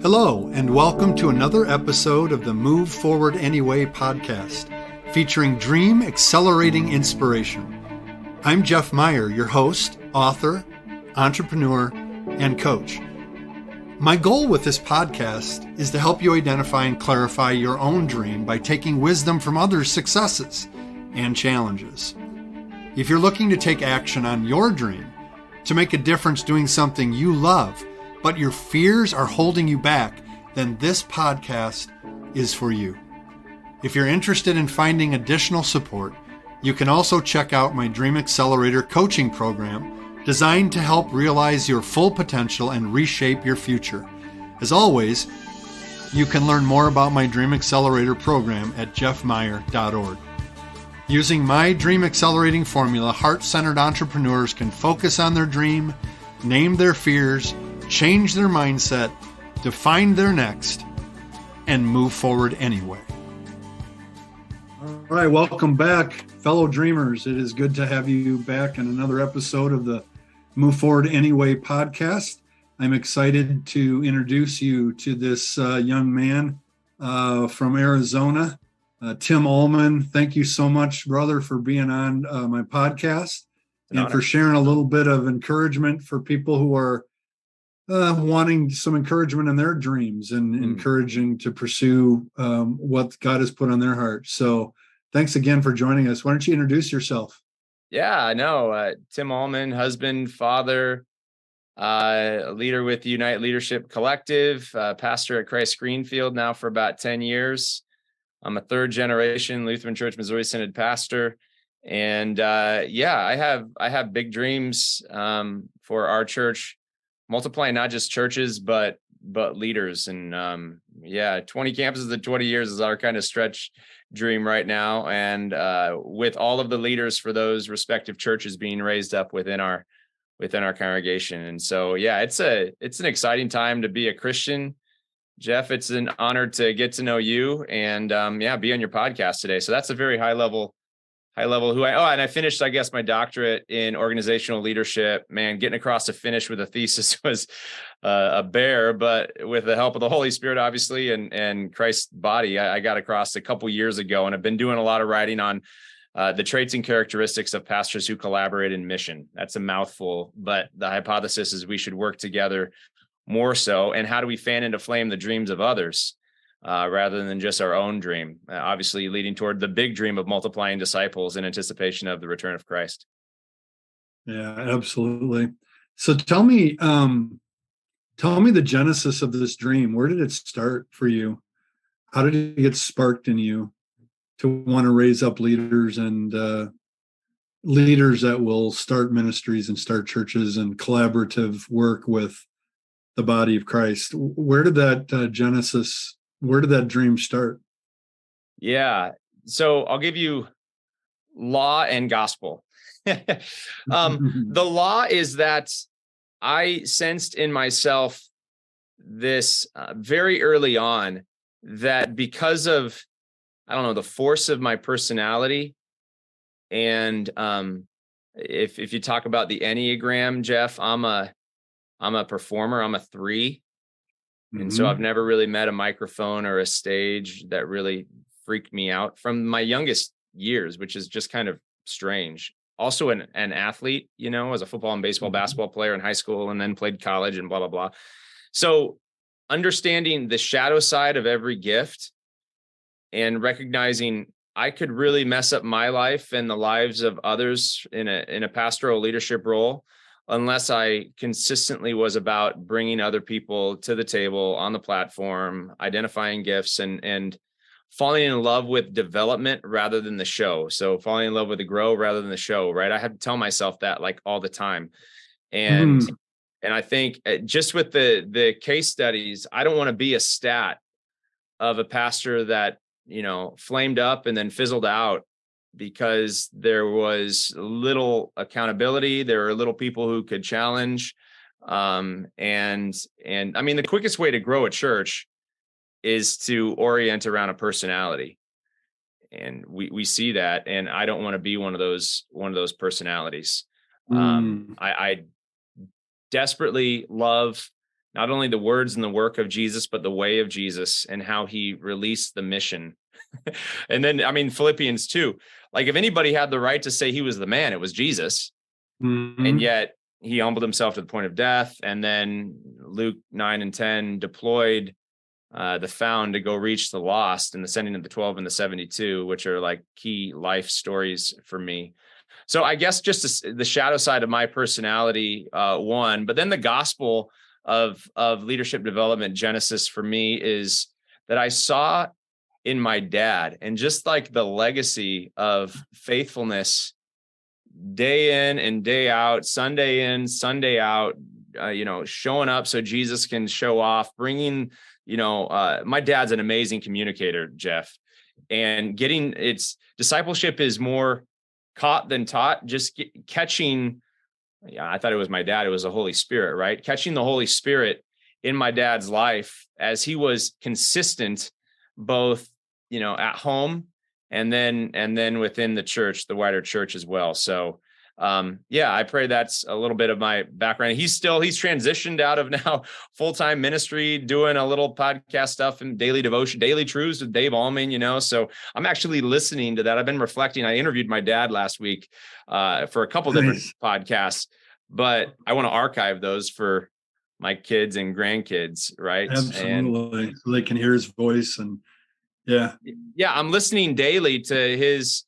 Hello, and welcome to another episode of the Move Forward Anyway podcast, featuring dream accelerating inspiration. I'm Jeff Meyer, your host, author, entrepreneur, and coach. My goal with this podcast is to help you identify and clarify your own dream by taking wisdom from others' successes and challenges. If you're looking to take action on your dream, to make a difference doing something you love, but your fears are holding you back, then this podcast is for you. If you're interested in finding additional support, you can also check out my Dream Accelerator coaching program designed to help realize your full potential and reshape your future. As always, you can learn more about my Dream Accelerator program at jeffmeyer.org. Using my Dream Accelerating formula, heart-centered entrepreneurs can focus on their dream, name their fears, change their mindset, define their next, and move forward anyway. All right, welcome back, fellow dreamers. It is good to have you back in another episode of the Move Forward Anyway podcast. I'm excited to introduce you to this young man from Arizona, Tim Ahlman. Thank you so much, brother, for being on my podcast and for sharing a little bit of encouragement for people who are wanting some encouragement in their dreams and encouraging to pursue what God has put on their heart. So thanks again for joining us. Why don't you introduce yourself? Yeah, no, Tim Ahlman, husband, father, leader with the Unite Leadership Collective, pastor at Christ Greenfield now for about 10 years. I'm a third generation Lutheran Church Missouri Synod pastor. And I have big dreams for our church, multiplying not just churches, but leaders. And 20 campuses in 20 years is our kind of stretch dream right now. And with all of the leaders for those respective churches being raised up within our congregation. And so, it's an exciting time to be a Christian. Jeff, it's an honor to get to know you and be on your podcast today. So that's a very high level and I finished, I guess, my doctorate in organizational leadership. Man, getting across the finish with a thesis was a bear, but with the help of the Holy Spirit, obviously, and Christ's body, I got across a couple years ago, and I've been doing a lot of writing on the traits and characteristics of pastors who collaborate in mission. That's a mouthful, but the hypothesis is we should work together more so. And how do we fan into flame the dreams of others? Rather than just our own dream, obviously leading toward the big dream of multiplying disciples in anticipation of the return of Christ. Yeah, absolutely. So tell me the genesis of this dream. Where did it start for you? How did it get sparked in you to want to raise up leaders and leaders that will start ministries and start churches and collaborative work with the body of Christ? Where did that where did that dream start? Yeah. So I'll give you law and gospel. The law is that I sensed in myself this very early on that because of, the force of my personality. And if you talk about the Enneagram, Jeff, I'm a performer. I'm a 3. And so I've never really met a microphone or a stage that really freaked me out from my youngest years, which is just kind of strange. Also an athlete, as a football and baseball, basketball player in high school, and then played college and blah, blah, blah. So understanding the shadow side of every gift and recognizing I could really mess up my life and the lives of others in a pastoral leadership role unless I consistently was about bringing other people to the table on the platform, identifying gifts and falling in love with development rather than the show. So falling in love with the grow rather than the show, right? I have to tell myself that like all the time. And I think just with the case studies, I don't want to be a stat of a pastor that, flamed up and then fizzled out because there was little accountability. There were little people who could challenge. And I mean, the quickest way to grow a church is to orient around a personality. And we see that. And I don't want to be one of those personalities. I desperately love not only the words and the work of Jesus, but the way of Jesus and how he released the mission. And then, I mean, Philippians 2, like if anybody had the right to say he was the man, it was Jesus. And yet he humbled himself to the point of death. And then Luke 9 and 10 deployed the found to go reach the lost, and the sending of the 12 and the 72, which are like key life stories for me. So I guess just the shadow side of my personality, one, but then the gospel of leadership development, Genesis, for me is that I saw in my dad, and just like the legacy of faithfulness day in and day out, Sunday in, Sunday out, showing up so Jesus can show off, bringing, my dad's an amazing communicator, Jeff, and discipleship is more caught than taught, just catching. Yeah, I thought it was my dad. It was the Holy Spirit, right? Catching the Holy Spirit in my dad's life as he was consistent, both, at home and then within the church, the wider church as well. So, I pray that's a little bit of my background. He's transitioned out of now full-time ministry, doing a little podcast stuff and daily devotion, daily truths with Dave Ahlman, so I'm actually listening to that. I've been reflecting. I interviewed my dad last week for a couple different podcasts, but I want to archive those for my kids and grandkids, right? Absolutely. So they can hear his voice. And I'm listening daily to his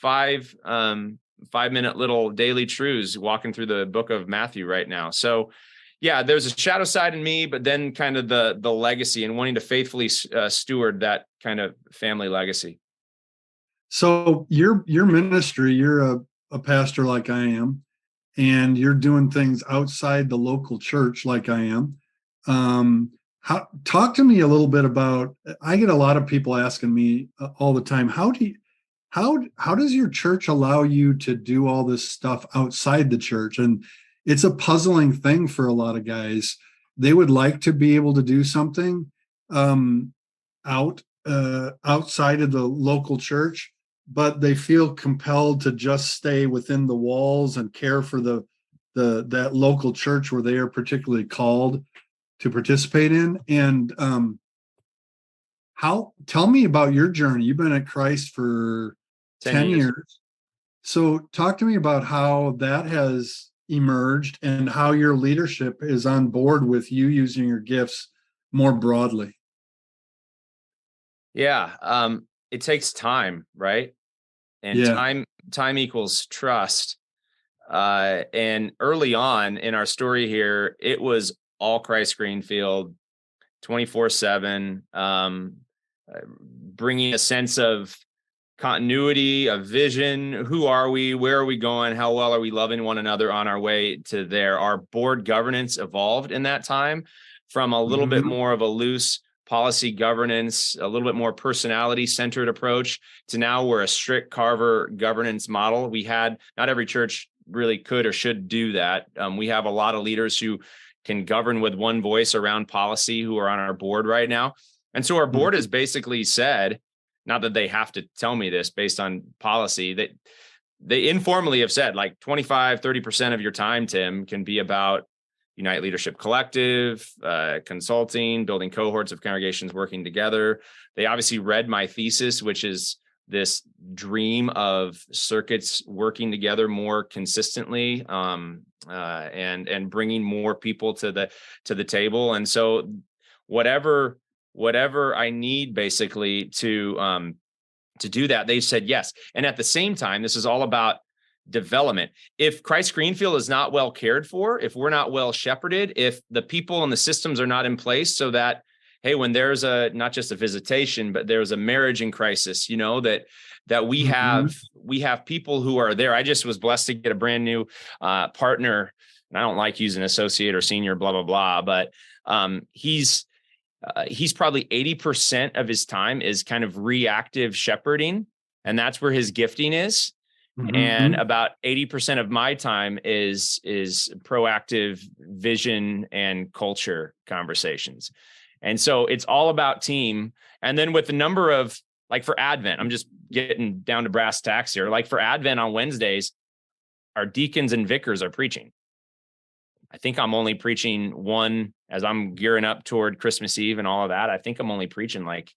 5-minute little daily truths, walking through the book of Matthew right now. So there's a shadow side in me, but then kind of the legacy and wanting to faithfully steward that kind of family legacy. So your ministry, you're a pastor like I am, and you're doing things outside the local church like I am. Talk to me a little bit about, I get a lot of people asking me all the time, how does your church allow you to do all this stuff outside the church? And it's a puzzling thing for a lot of guys. They would like to be able to do something outside of the local church, but they feel compelled to just stay within the walls and care for that local church where they are particularly called to participate in. And tell me about your journey. You've been at Christ for 10 years. So talk to me about how that has emerged and how your leadership is on board with you using your gifts more broadly. It takes time, right? And time equals trust. And early on in our story here, it was all Christ Greenfield, 24/7, bringing a sense of continuity, a vision. Who are we? Where are we going? How well are we loving one another on our way to there? Our board governance evolved in that time from a little bit more of a loose policy governance, a little bit more personality-centered approach, to now we're a strict Carver governance model. Not every church really could or should do that. We have a lot of leaders who can govern with one voice around policy who are on our board right now. And so our board has basically said, not that they have to tell me this based on policy, that they informally have said like 25-30% of your time, Tim, can be about Unite Leadership Collective, consulting, building cohorts of congregations working together. They obviously read my thesis, which is this dream of circuits working together more consistently, and bringing more people to the table. And so whatever I need basically to do that, they said yes. And at the same time, this is all about development. If Christ Greenfield is not well cared for, if we're not well shepherded, if the people and the systems are not in place so that, hey, when there's not just a visitation, but there's a marriage in crisis, that we have people who are there. I just was blessed to get a brand new partner, and I don't like using associate or senior, blah, blah, blah, but he's probably 80% of his time is kind of reactive shepherding, and that's where his gifting is. And about 80% of my time is proactive vision and culture conversations. And so it's all about team. And then with the number of, like for Advent, I'm just getting down to brass tacks here. Like for Advent on Wednesdays, our deacons and vicars are preaching. I think I'm only preaching one as I'm gearing up toward Christmas Eve and all of that. I think I'm only preaching like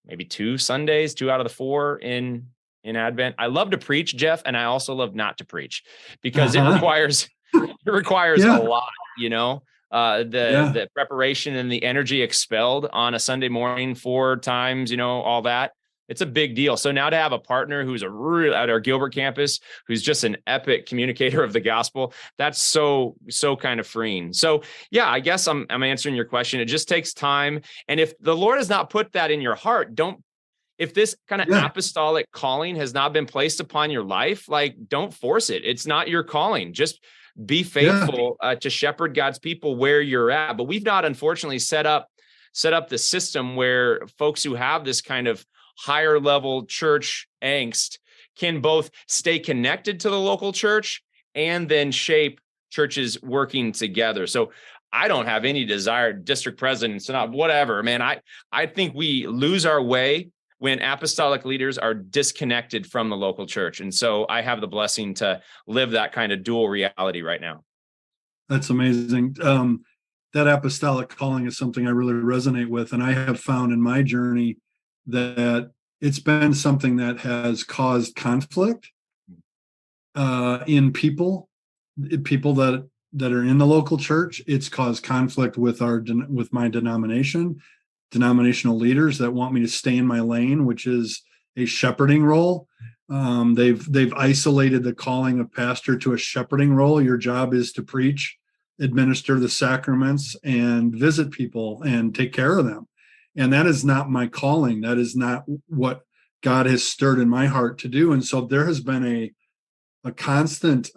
maybe 2 Sundays, 2 out of the 4 in Advent. I love to preach, Jeff, and I also love not to preach because it requires a lot, the preparation and the energy expelled on a Sunday morning 4 times, all that. It's a big deal. So now to have a partner who's at our Gilbert campus, who's just an epic communicator of the gospel, that's so kind of freeing. So yeah, I guess I'm answering your question. It just takes time. And if the Lord has not put that in your heart, if this kind of apostolic calling has not been placed upon your life, like, don't force it. It's not your calling. Just be faithful to shepherd God's people where you're at. But we've not, unfortunately, set up the system where folks who have this kind of higher level church angst can both stay connected to the local church and then shape churches working together. So I don't have any desire, district presidents, not whatever, man. I think we lose our way when apostolic leaders are disconnected from the local church. And so I have the blessing to live that kind of dual reality right now. That's amazing. That apostolic calling is something I really resonate with. And I have found in my journey that it's been something that has caused conflict in people that are in the local church. It's caused conflict with my denominational leaders that want me to stay in my lane, which is a shepherding role. They've isolated the calling of pastor to a shepherding role. Your job is to preach, administer the sacraments, and visit people and take care of them. And that is not my calling. That is not what God has stirred in my heart to do. And so there has been a constant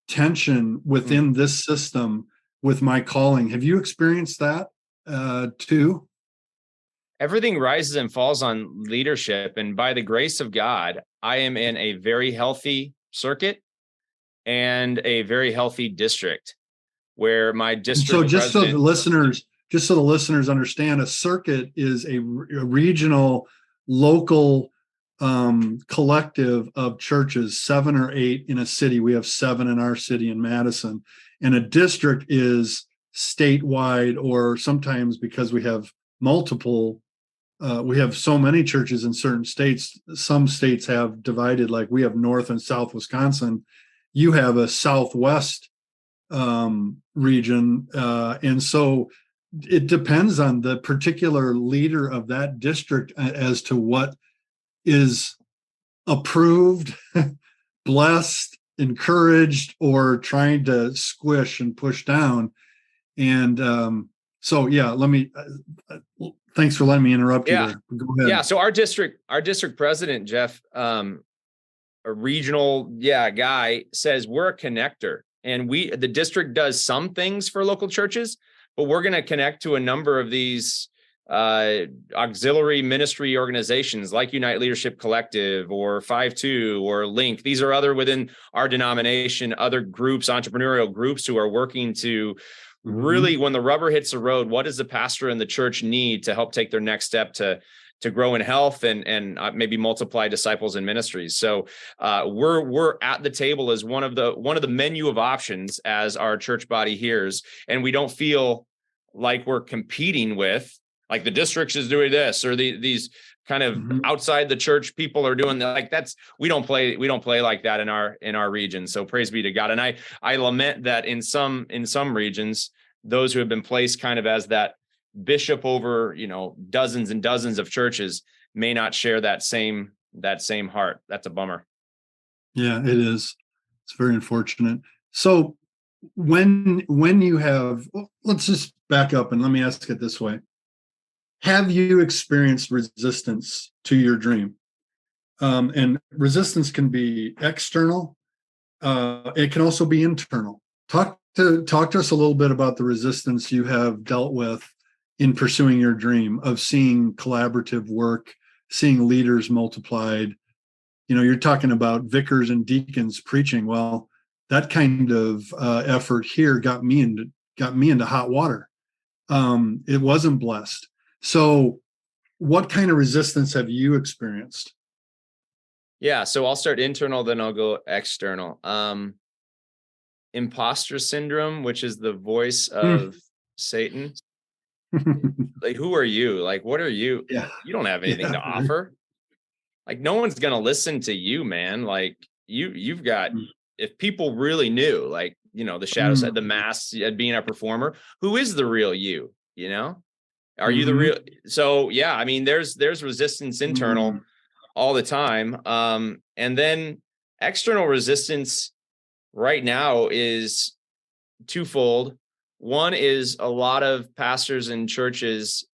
tension within this system with my calling. Have you experienced that too? Everything rises and falls on leadership. And by the grace of God, I am in a very healthy circuit and a very healthy district where my district. So just so the listeners understand, a circuit is a regional, local collective of churches, 7 or 8 in a city. We have 7 in our city in Madison. And a district is statewide, or sometimes because we have multiple, we have so many churches in certain states. Some states have divided, like we have North and South Wisconsin. You have a Southwest region. And so it depends on the particular leader of that district as to what is approved, blessed, encouraged, or trying to squish and push down. And so, yeah, thanks for letting me interrupt you there. Go ahead. Yeah. So our district president, Jeff, a regional guy, says we're a connector, and the district does some things for local churches, but we're going to connect to a number of these auxiliary ministry organizations like Unite Leadership Collective or 5-2 or Link. These are other within our denomination, other groups, entrepreneurial groups who are working to really, when the rubber hits the road, what does the pastor and the church need to help take their next step to grow in health and maybe multiply disciples and ministries. So we're at the table as one of the menu of options as our church body hears, and we don't feel like we're competing with, like, the districts is doing this or these kind of outside the church people are doing that. Like, we don't play like that in our region. So praise be to God. And I lament that in some regions, those who have been placed kind of as that bishop over, dozens and dozens of churches may not share that same heart. That's a bummer. Yeah, it is. It's very unfortunate. So when you have, let's just back up and let me ask it this way. Have you experienced resistance to your dream? And resistance can be external. It can also be internal. Talk to us a little bit about the resistance you have dealt with in pursuing your dream of seeing collaborative work, seeing leaders multiplied. You're talking about vicars and deacons preaching. Well, that kind of effort here got me into hot water. It wasn't blessed. So what kind of resistance have you experienced? Yeah, so I'll start internal, then I'll go external. imposter syndrome, which is the voice of Satan. Like, who are you? Like, what are you? Yeah. You don't have anything to offer. Like, no one's going to listen to you, man. Like, you've got, if people really knew, like, the shadow side, the mask, being a performer, who is the real you? Are you the real? So yeah, I mean, there's resistance internal all the time. And then external resistance right now is twofold. One is a lot of pastors and churches,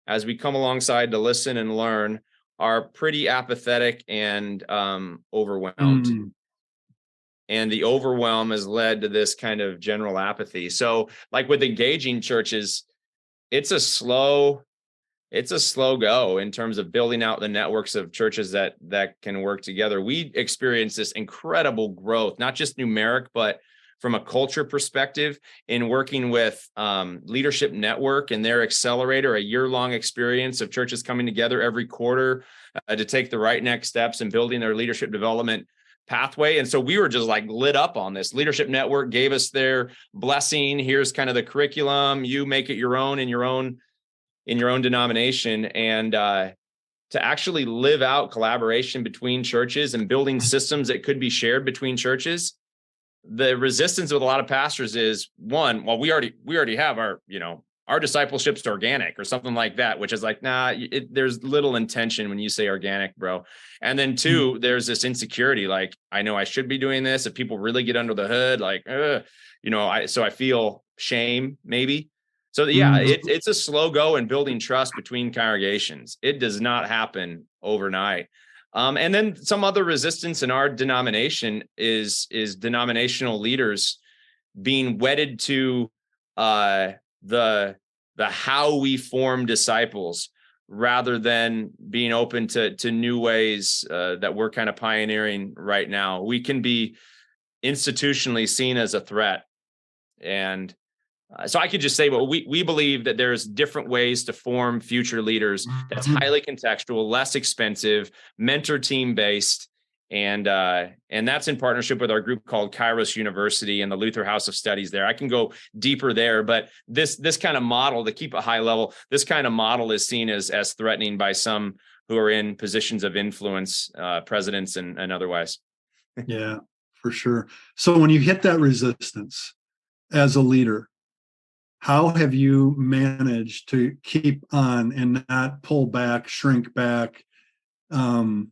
as we come alongside to listen and learn, are pretty apathetic and overwhelmed. And the overwhelm has led to this kind of general apathy. So like with engaging churches, it's a slow go in terms of building out the networks of churches that can work together. We experience this incredible growth, not just numeric, but from a culture perspective, in working with Leadership Network and their accelerator, a year-long experience of churches coming together every quarter to take the right next steps and building their leadership development pathway. And so we were just like lit up on this. Leadership Network gave us their blessing. Here's kind of the curriculum. You make it your own in your own denomination. And to actually live out collaboration between churches and building systems that could be shared between churches, the resistance with a lot of pastors is, one, well, we already have our discipleship's organic or something like that, which is like, nah, there's little intention when you say organic, bro. And then two, there's this insecurity. Like, I know I should be doing this. If people really get under the hood, like, so I feel shame maybe. So yeah, it's a slow go in building trust between congregations. It does not happen overnight. And then some other resistance in our denomination is denominational leaders being wedded to the how we form disciples, rather than being open to new ways that we're kind of pioneering right now. We can be institutionally seen as a threat. And so I could just say, well, we believe that there's different ways to form future leaders that's highly contextual, less expensive, mentor team based. And that's in partnership with our group called Kairos University and the Luther House of Studies there. I can go deeper there, but this kind of model, to keep it high level, this kind of model is seen as threatening by some who are in positions of influence, presidents and otherwise. Yeah, for sure. So when you hit that resistance as a leader, how have you managed to keep on and not pull back, shrink back? How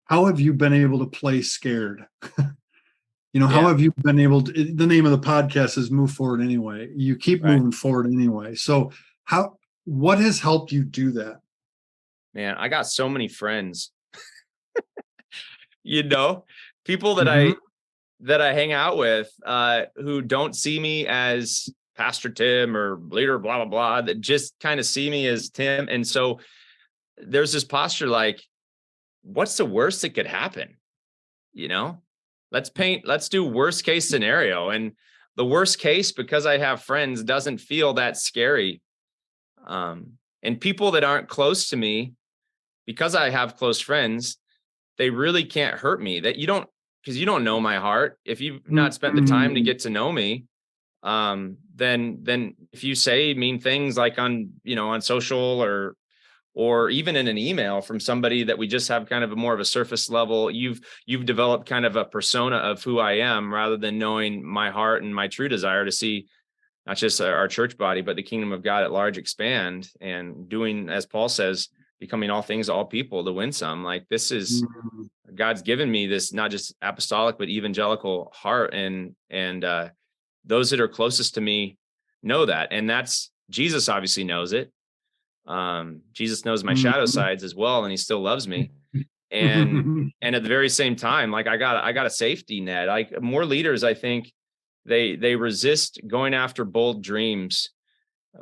have you been able to play scared? How have you been able to, the name of the podcast is Move Forward Anyway. You keep moving forward anyway. So what has helped you do that? Man, I got so many friends, people that I hang out with who don't see me as Pastor Tim or leader, blah, blah, blah, that just kind of see me as Tim. And so there's this posture like, what's the worst that could happen? Let's do worst case scenario. And the worst case, because I have friends, doesn't feel that scary. And people that aren't close to me, because I have close friends, they really can't hurt me. Because you don't know my heart. If you've not spent the time to get to know me, then if you say mean things like on social or even in an email from somebody that we just have kind of more of a surface level, you've developed kind of a persona of who I am, rather than knowing my heart and my true desire to see not just our church body, but the kingdom of God at large expand, and doing, as Paul says, becoming all things to all people to win some. Like, this is God's given me this, not just apostolic, but evangelical heart. And those that are closest to me know that. And that's, Jesus obviously knows it. Jesus knows my shadow sides as well, and he still loves me. And at the very same time, like, I got a safety net. Like, more leaders, I think they resist going after bold dreams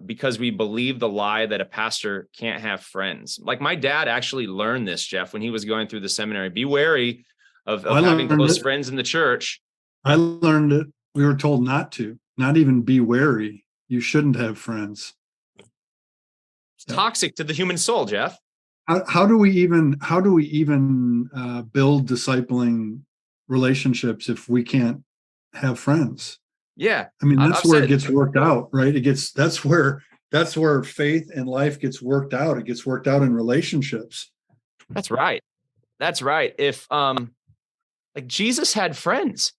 because we believe the lie that a pastor can't have friends. Like, my dad actually learned this, Jeff, when he was going through the seminary. Be wary of having close friends in the church. I learned it. We were told not even be wary. You shouldn't have friends. It's toxic to the human soul, Jeff. How do we even build discipling relationships if we can't have friends. Yeah. I mean, that's I've where it said, gets worked out, right? That's where faith and life gets worked out. It gets worked out in relationships. that's right. That's right. If like Jesus had friends.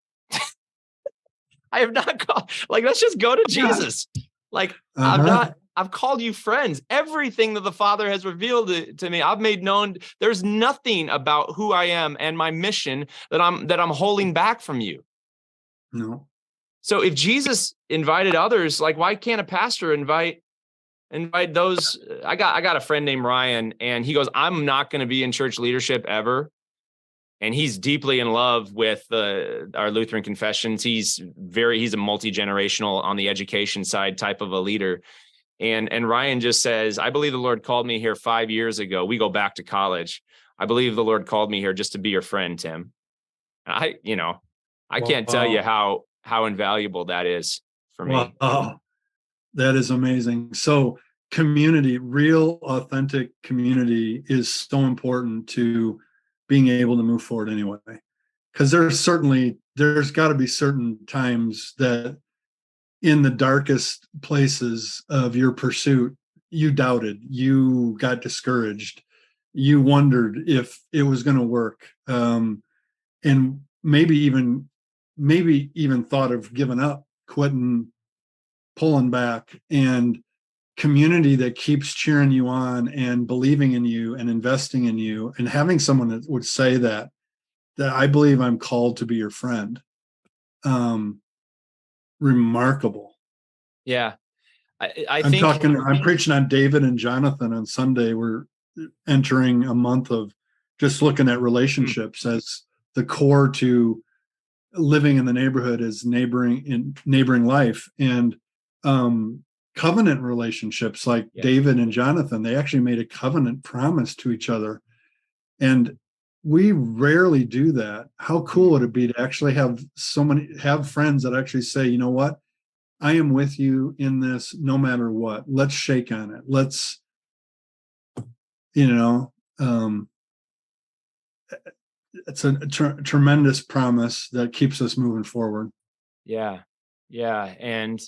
I have not called, like, let's just go to Jesus. Like, Uh-huh. I've called you friends. Everything that the Father has revealed to me, I've made known. There's nothing about who I am and my mission that I'm holding back from you. No. So if Jesus invited others, like, why can't a pastor invite those? I got a friend named Ryan, and he goes, I'm not going to be in church leadership ever. And he's deeply in love with our Lutheran confessions. He's a multi-generational on the education side type of a leader. And Ryan just says, I believe the Lord called me here 5 years ago. We go back to college. I believe the Lord called me here just to be your friend, Tim. I can't tell you how invaluable that is for me. Wow. That is amazing. So community, real authentic community is so important to being able to move forward anyway. Because there's got to be certain times that in the darkest places of your pursuit, you doubted, you got discouraged, you wondered if it was going to work. And maybe even thought of giving up, quitting, pulling back. And community that keeps cheering you on and believing in you and investing in you, and having someone that would say that I believe I'm called to be your friend. Remarkable. Yeah. I think I'm preaching on David and Jonathan on Sunday. We're entering a month of just looking at relationships as the core to living in the neighborhood, as neighboring life. And covenant relationships, like David and Jonathan, they actually made a covenant promise to each other. And we rarely do that. How cool would it be to actually have friends that actually say, you know what, I am with you in this no matter what. Let's shake on it. Let's, it's a tremendous promise that keeps us moving forward. Yeah. Yeah. And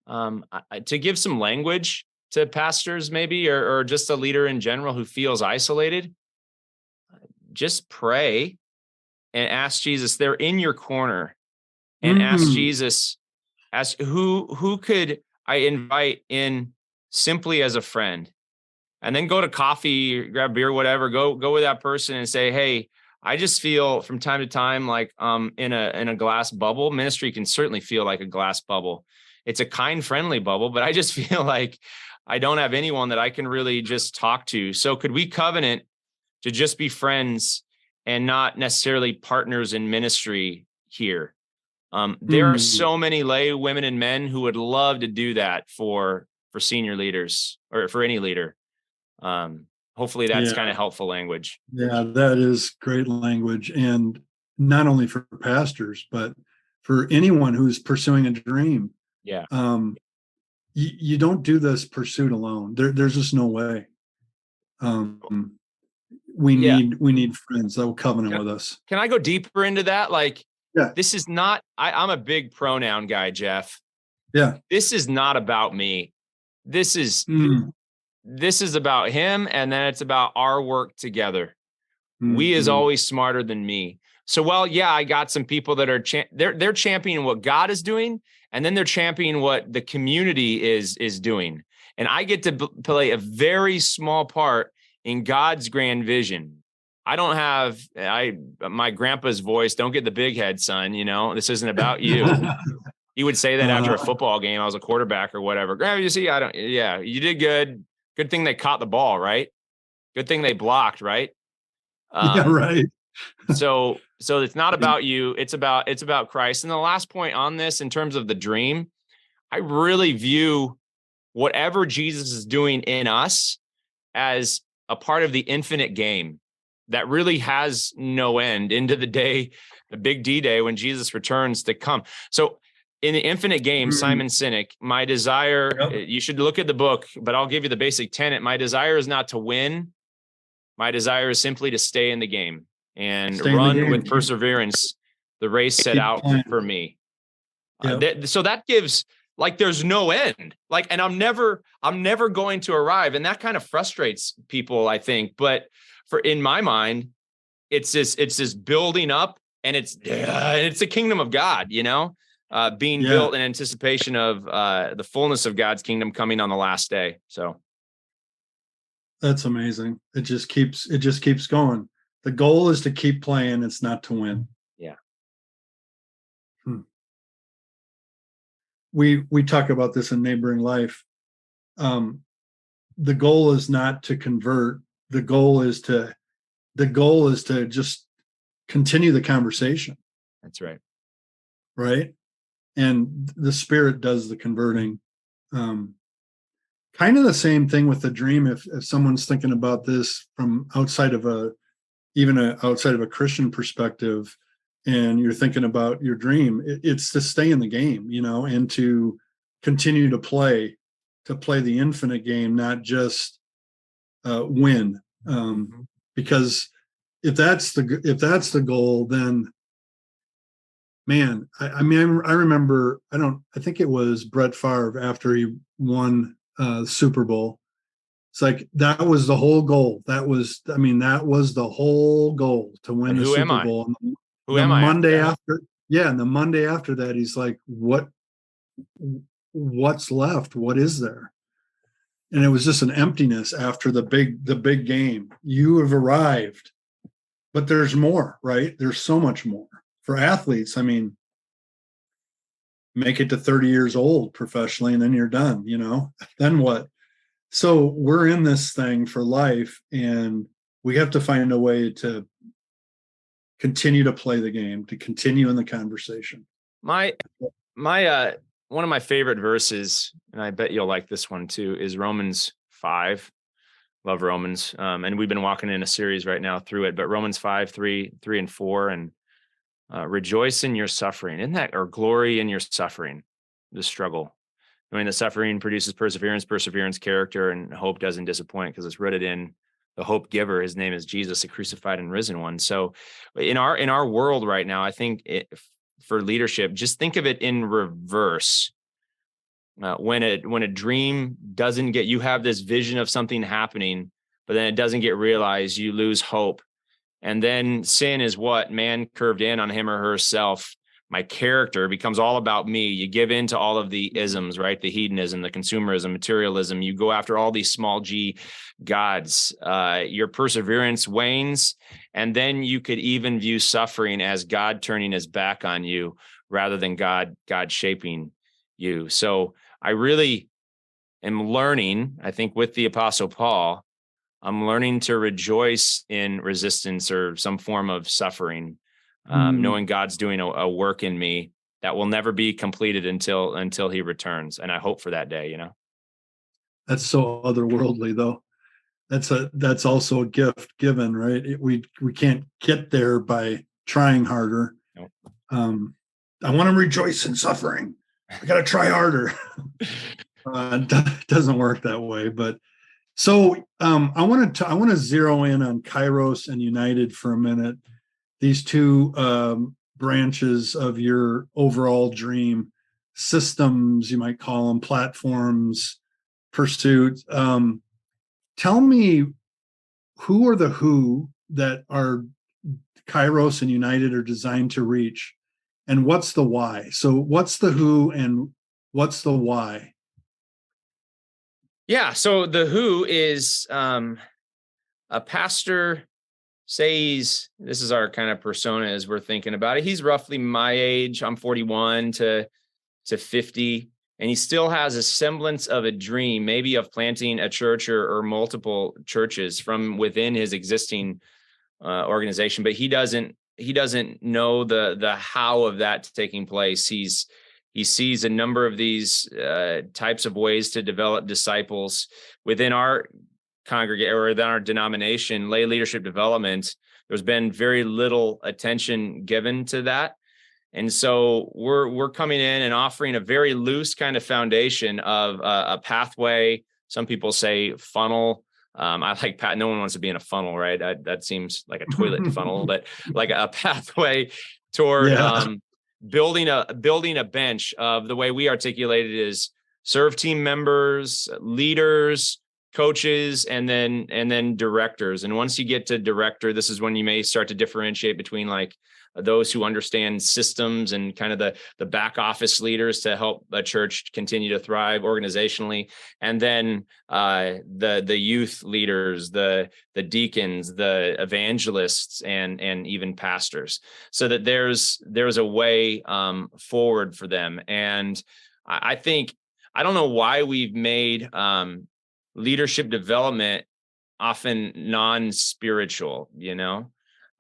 to give some language to pastors maybe, or just a leader in general who feels isolated, just pray and ask Jesus. They're in your corner, and ask Jesus, ask who could I invite in simply as a friend, and then go to coffee, grab beer, whatever, go with that person and say, hey, I just feel from time to time like in a glass bubble. Ministry can certainly feel like a glass bubble. It's a kind, friendly bubble, but I just feel like I don't have anyone that I can really just talk to. So could we covenant to just be friends and not necessarily partners in ministry here? There are so many lay women and men who would love to do that for senior leaders, or for any leader. Hopefully that's kind of helpful language. Yeah, that is great language. And not only for pastors, but for anyone who's pursuing a dream. Yeah. You don't do this pursuit alone. There's just no way. We need friends that will covenant with us. Can I go deeper into that? Like, this is not, I'm a big pronoun guy, Jeff. Yeah. This is not about me. This is about him. And then it's about our work together. We is always smarter than me. So, well, yeah, I got some people that are, they're championing what God is doing. And then they're championing what the community is doing. And I get to play a very small part in God's grand vision. I don't have my grandpa's voice. Don't get the big head, son. This isn't about you. He would say that after a football game. I was a quarterback or whatever. Grandpa, you see, you did good. Good thing they caught the ball, right? Good thing they blocked, right? Right. So it's not about you. It's about Christ. And the last point on this, in terms of the dream, I really view whatever Jesus is doing in us as a part of the infinite game that really has no end into the day, the big D day, when Jesus returns to come. So in the infinite game, Simon Sinek, my desire, you should look at the book, but I'll give you the basic tenet. My desire is not to win. My desire is simply to stay in the game and run with perseverance the race set Keep out playing. for me. Yep. So that gives, like, there's no end, like, and I'm never going to arrive. And that kind of frustrates people, I think. But in my mind, it's this building up, and it's the kingdom of God, being built in anticipation of the fullness of God's kingdom coming on the last day. So that's amazing. It just keeps going. The goal is to keep playing. It's not to win. Yeah. We talk about this in Neighboring Life. The goal is not to convert. The goal is to just continue the conversation. That's right. Right. And the Spirit does the converting. Kind of the same thing with the dream. If someone's thinking about this from outside of a Christian perspective, and you're thinking about your dream, it's to stay in the game, and to continue to play the infinite game, not just win. Because if that's the goal, then, man, I remember, I think it was Brett Favre after he won Super Bowl. It's like, that was the whole goal. That was the whole goal, to win the Super Bowl. Who am I? Monday after, and the Monday after that, he's like, what's left? What is there? And it was just an emptiness after the big game. You have arrived, but there's more, right? There's so much more for athletes. Make it to 30 years old professionally, and then you're done, then what? So we're in this thing for life, and we have to find a way to continue to play the game, to continue in the conversation. My one of my favorite verses, and I bet you'll like this one too, is Romans 5. Love Romans. And we've been walking in a series right now through it, but Romans 5, 3 and 4, and rejoice in your suffering. Isn't that, or glory in your suffering, the struggle? Knowing that suffering produces perseverance, character, and hope doesn't disappoint, because it's rooted in the hope giver. His name is Jesus, the crucified and risen one. So in our world right now, I think for leadership, just think of it in reverse. When a dream doesn't get, you have this vision of something happening, but then it doesn't get realized, you lose hope. And then sin is what? Man curved in on him or herself. My character becomes all about me. You give in to all of the isms, right? The hedonism, the consumerism, materialism. You go after all these small g gods. Your perseverance wanes. And then you could even view suffering as God turning his back on you rather than God shaping you. So I really am learning, I think, with the Apostle Paul, I'm learning to rejoice in resistance or some form of suffering, knowing God's doing a work in me that will never be completed until he returns. And I hope for that day, That's so otherworldly, though. That's also a gift given, right? We can't get there by trying harder. Nope. I want to rejoice in suffering. I got to try harder. It doesn't work that way. But so I want to zero in on Kairos and United for a minute. These two branches of your overall dream, systems, you might call them, platforms, pursuit. Tell me, who are the who that are Kairos and United are designed to reach, and what's the why? So what's the who and what's the why? Yeah. So the who is a pastor. Say this is our kind of persona as we're thinking about it. He's roughly my age. I'm 41 to 50. And he still has a semblance of a dream, maybe of planting a church or multiple churches from within his existing organization. But he doesn't know the how of that taking place. He sees a number of these types of ways to develop disciples within our congregation or within our denomination. Lay leadership development, there's been very little attention given to that. And so we're coming in and offering a very loose kind of foundation of a pathway. Some people say funnel. I like no one wants to be in a funnel, right? That seems like a toilet funnel, but like a pathway toward Yeah. building a bench of the way we articulated is serve team members, leaders, coaches, and then directors. And once you get to director, this is when you may start to differentiate between like those who understand systems and kind of the back office leaders to help a church continue to thrive organizationally, and then the youth leaders, the deacons, the evangelists, and even pastors, so that there's a way forward for them. And I think, I don't know why we've made leadership development often non-spiritual,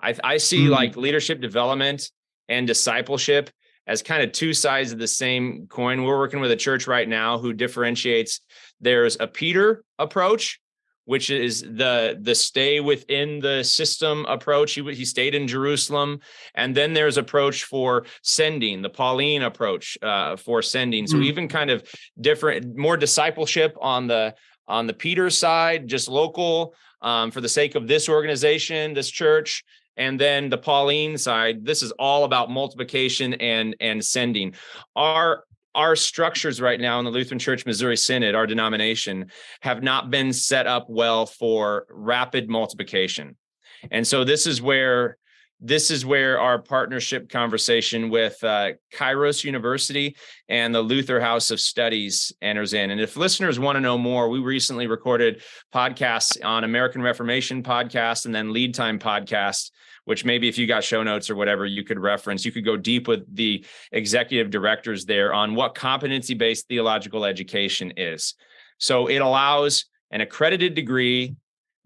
I see like leadership development and discipleship as kind of two sides of the same coin. We're working with a church right now who differentiates. There's a Peter approach, which is the stay within the system approach. He stayed in Jerusalem. And then there's approach for sending, the Pauline approach for sending. So even kind of different, more discipleship on the Peter side, just local for the sake of this organization, this church. And then the Pauline side, this is all about multiplication and sending. Our structures right now in the Lutheran Church Missouri Synod, our denomination, have not been set up well for rapid multiplication. And so this is where our partnership conversation with Kairos University and the Luther House of Studies enters in. And if listeners want to know more, we recently recorded podcasts on American Reformation podcast and then Lead Time podcast, which maybe if you got show notes or whatever, you could reference. You could go deep with the executive directors there on what competency-based theological education is. So it allows an accredited degree,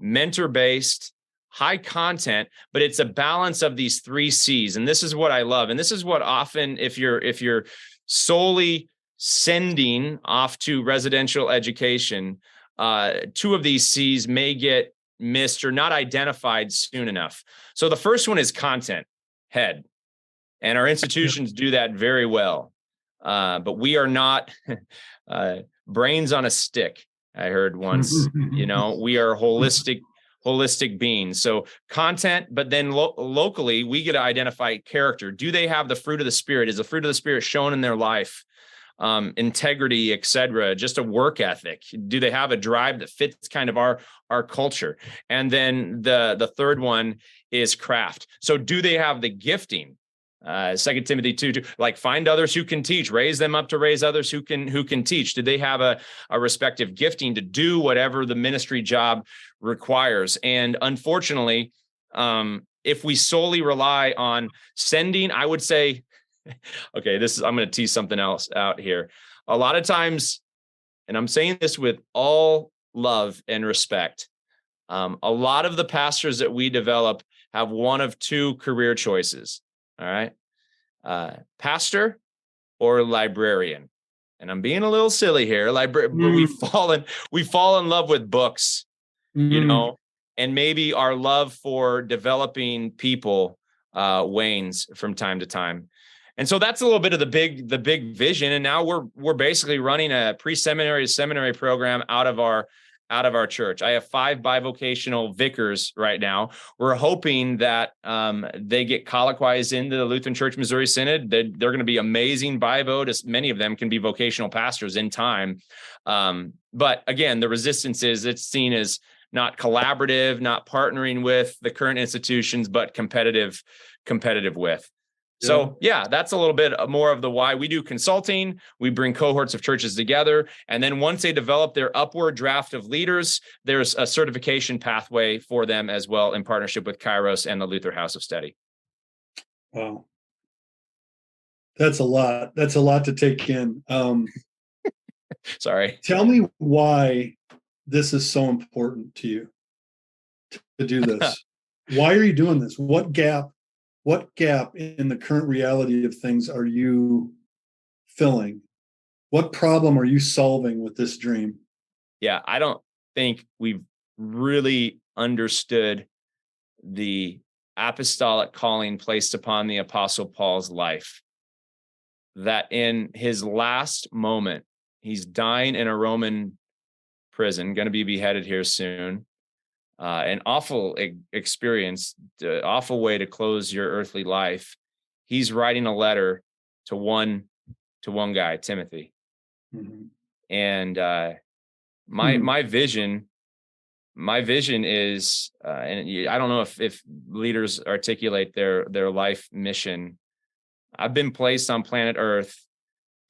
mentor-based, high content, but it's a balance of these 3 C's. And this is what I love. And this is what often, if you're solely sending off to residential education, 2 of these C's may get missed or not identified soon enough. So the first one is content, head. And our institutions do that very well. But we are not brains on a stick, I heard once. We are holistic beings. So content, but then locally, we get to identify character. Do they have the fruit of the Spirit? Is the fruit of the Spirit shown in their life? Integrity, etc., just a work ethic. Do they have a drive that fits kind of our culture? And then the third one is craft. So do they have the gifting? 2 Timothy 2, like find others who can teach, raise them up to raise others who can teach. Do they have a respective gifting to do whatever the ministry job requires? And unfortunately, if we solely rely on sending, I would say, okay, I'm going to tease something else out here. A lot of times, and I'm saying this with all love and respect, a lot of the pastors that we develop have one of 2 career choices. All right. Pastor or librarian. And I'm being a little silly here. But we fall in love with books, and maybe our love for developing people wanes from time to time. And so that's a little bit of the big vision. And now we're basically running a pre-seminary to seminary program out of our church. I have 5 bivocational vicars right now. We're hoping that they get colloquized into the Lutheran Church Missouri Synod. They're going to be amazing bivo. Many of them can be vocational pastors in time. But again, the resistance is it's seen as not collaborative, not partnering with the current institutions, but competitive with. So yeah, that's a little bit more of the why. We do consulting, we bring cohorts of churches together, and then once they develop their upward draft of leaders, there's a certification pathway for them as well in partnership with Kairos and the Luther House of Study. Wow. That's a lot. That's a lot to take in. Sorry. Tell me why this is so important to you to do this. Why are you doing this? What gap in the current reality of things are you filling? What problem are you solving with this dream? Yeah, I don't think we've really understood the apostolic calling placed upon the Apostle Paul's life. That in his last moment, he's dying in a Roman prison, going to be beheaded here soon. An awful experience, awful way to close your earthly life. he's writing a letter to one guy, Timothy. Mm-hmm. And my vision is, and I don't know if leaders articulate their life mission. I've been placed on planet Earth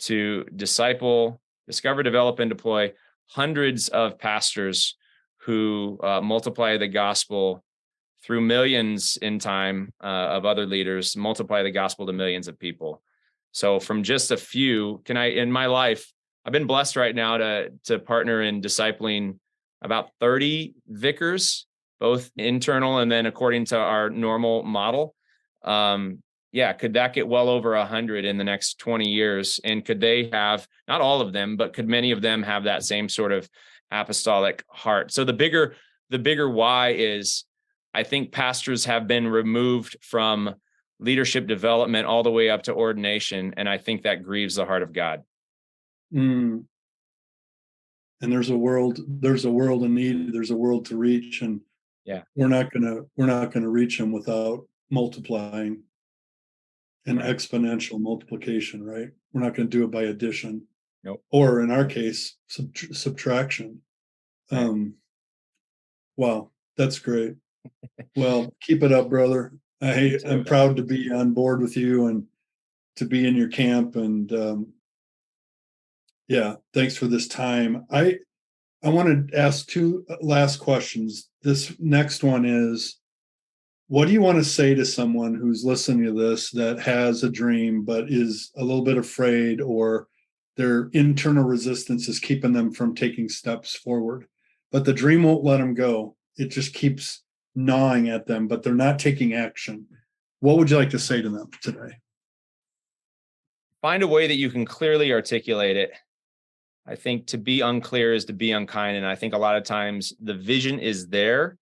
to disciple, discover, develop, and deploy hundreds of pastors who multiply the gospel through millions in time of other leaders, multiply the gospel to millions of people. So from just a few, in my life, I've been blessed right now to partner in discipling about 30 vicars, both internal and then according to our normal model. Could that get well over 100 in the next 20 years? And could they have, not all of them, but could many of them have that same sort of apostolic heart? So the bigger why is, I think pastors have been removed from leadership development all the way up to ordination. And I think that grieves the heart of God. Mm. And there's a world in need, there's a world to reach. And we're not gonna reach them without multiplying and exponential multiplication, right? We're not going to do it by addition. Nope. Or in our case, subtraction. Wow, that's great. Well, keep it up, brother. I'm proud to be on board with you and to be in your camp. And thanks for this time. I want to ask two last questions. This next one is, what do you want to say to someone who's listening to this that has a dream but is a little bit afraid, or their internal resistance is keeping them from taking steps forward, but the dream won't let them go? It just keeps gnawing at them, but they're not taking action. What would you like to say to them today? Find a way that you can clearly articulate it. I think to be unclear is to be unkind. And I think a lot of times the vision is there,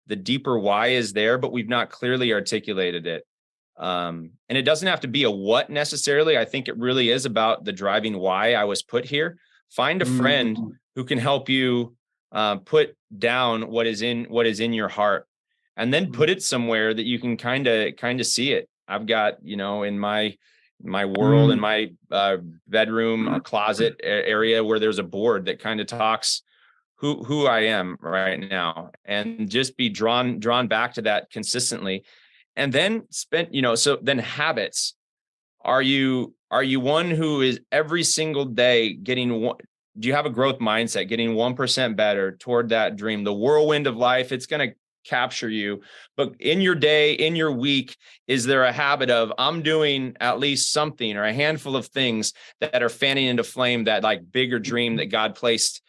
the deeper why is there, but we've not clearly articulated it. And it doesn't have to be a what necessarily. I think it really is about the driving why I was put here. Find a friend who can help you put down what is in your heart, and then put it somewhere that you can kind of see it. I've got, in my world, in my bedroom closet area, where there's a board that kind of talks who I am right now, and just be drawn back to that consistently. And then so then habits. Are you one who is every single day getting one? Do you have a growth mindset, getting 1% better toward that dream? The whirlwind of life, it's going to capture you. But in your day, in your week, is there a habit of, I'm doing at least something or a handful of things that are fanning into flame that like bigger dream that God placed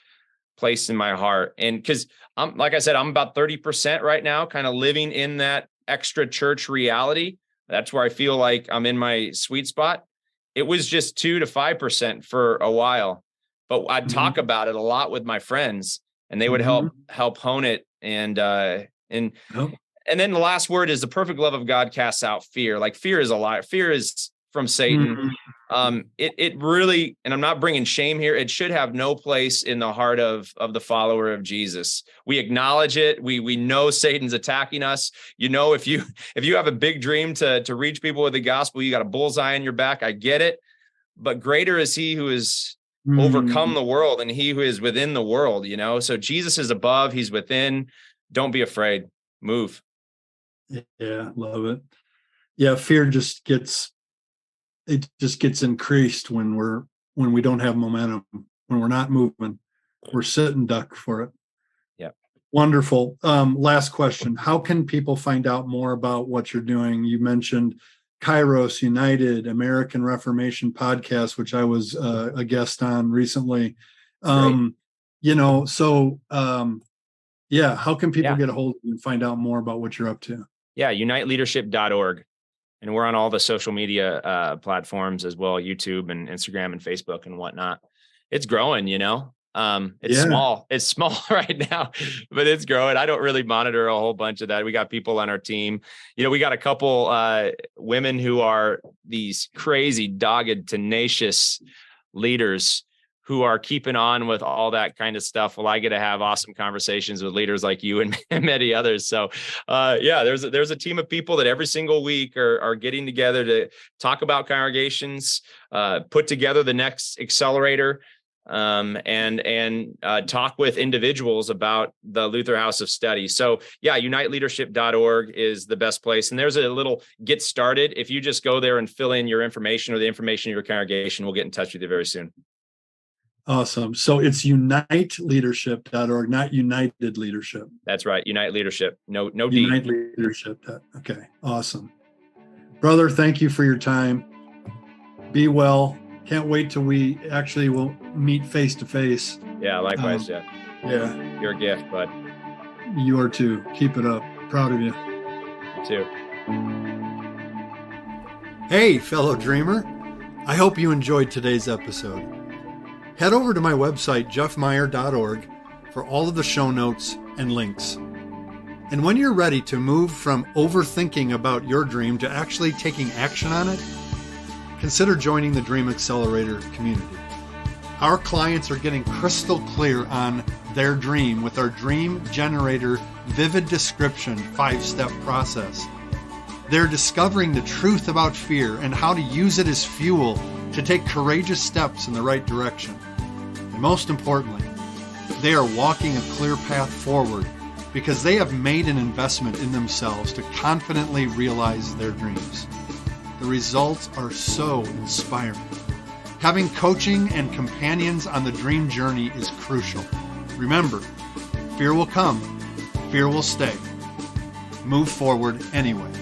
in my heart? And because like I said, I'm about 30% right now, kind of living in that extra church reality. That's where I feel like I'm in my sweet spot. It was just 2 to 5% for a while, but I'd talk about it a lot with my friends, and they would help hone it. And then the last word is, the perfect love of God casts out fear. Like, fear is a lie. Fear is from Satan. It really, and I'm not bringing shame here, it should have no place in the heart of the follower of Jesus. We acknowledge it. We know Satan's attacking us. If you have a big dream to reach people with the gospel, you got a bullseye in your back. I get it, but greater is he who is overcome the world and he who is within the world, so Jesus is above, he's within. Don't be afraid. Move. Yeah, love it. Yeah, fear just gets increased when we don't have momentum, when we're not moving, we're sitting duck for it. Yeah. Wonderful. Last question. How can people find out more about what you're doing? You mentioned Kairos United, American Reformation podcast, which I was a guest on recently. How can people get a hold of you and find out more about what you're up to? Yeah, uniteleadership.org. And we're on all the social media platforms as well, YouTube and Instagram and Facebook and whatnot. It's growing, it's small. It's small right now, but it's growing. I don't really monitor a whole bunch of that. We got people on our team. We got a couple women who are these crazy, dogged, tenacious leaders who are keeping on with all that kind of stuff. Well, I get to have awesome conversations with leaders like you and many others. So there's a team of people that every single week are getting together to talk about congregations, put together the next accelerator, and talk with individuals about the Luther House of Study. So uniteleadership.org is the best place. And there's a little get started. If you just go there and fill in your information or the information of your congregation, we'll get in touch with you very soon. Awesome. So it's uniteleadership.org, not United Leadership. That's right. Unite Leadership. No D. Unite Leadership. Okay. Awesome. Brother, thank you for your time. Be well. Can't wait till we actually will meet face to face. Yeah, likewise, Jeff. Yeah. You're a gift, bud. You are too. Keep it up. Proud of you. You too. Hey, fellow dreamer. I hope you enjoyed today's episode. Head over to my website, jeffmeyer.org, for all of the show notes and links. And when you're ready to move from overthinking about your dream to actually taking action on it, consider joining the Dream Accelerator community. Our clients are getting crystal clear on their dream with our Dream Generator Vivid Description 5-step process. They're discovering the truth about fear and how to use it as fuel to take courageous steps in the right direction. And most importantly, they are walking a clear path forward because they have made an investment in themselves to confidently realize their dreams. The results are so inspiring. Having coaching and companions on the dream journey is crucial. Remember, fear will come, fear will stay. Move forward anyway.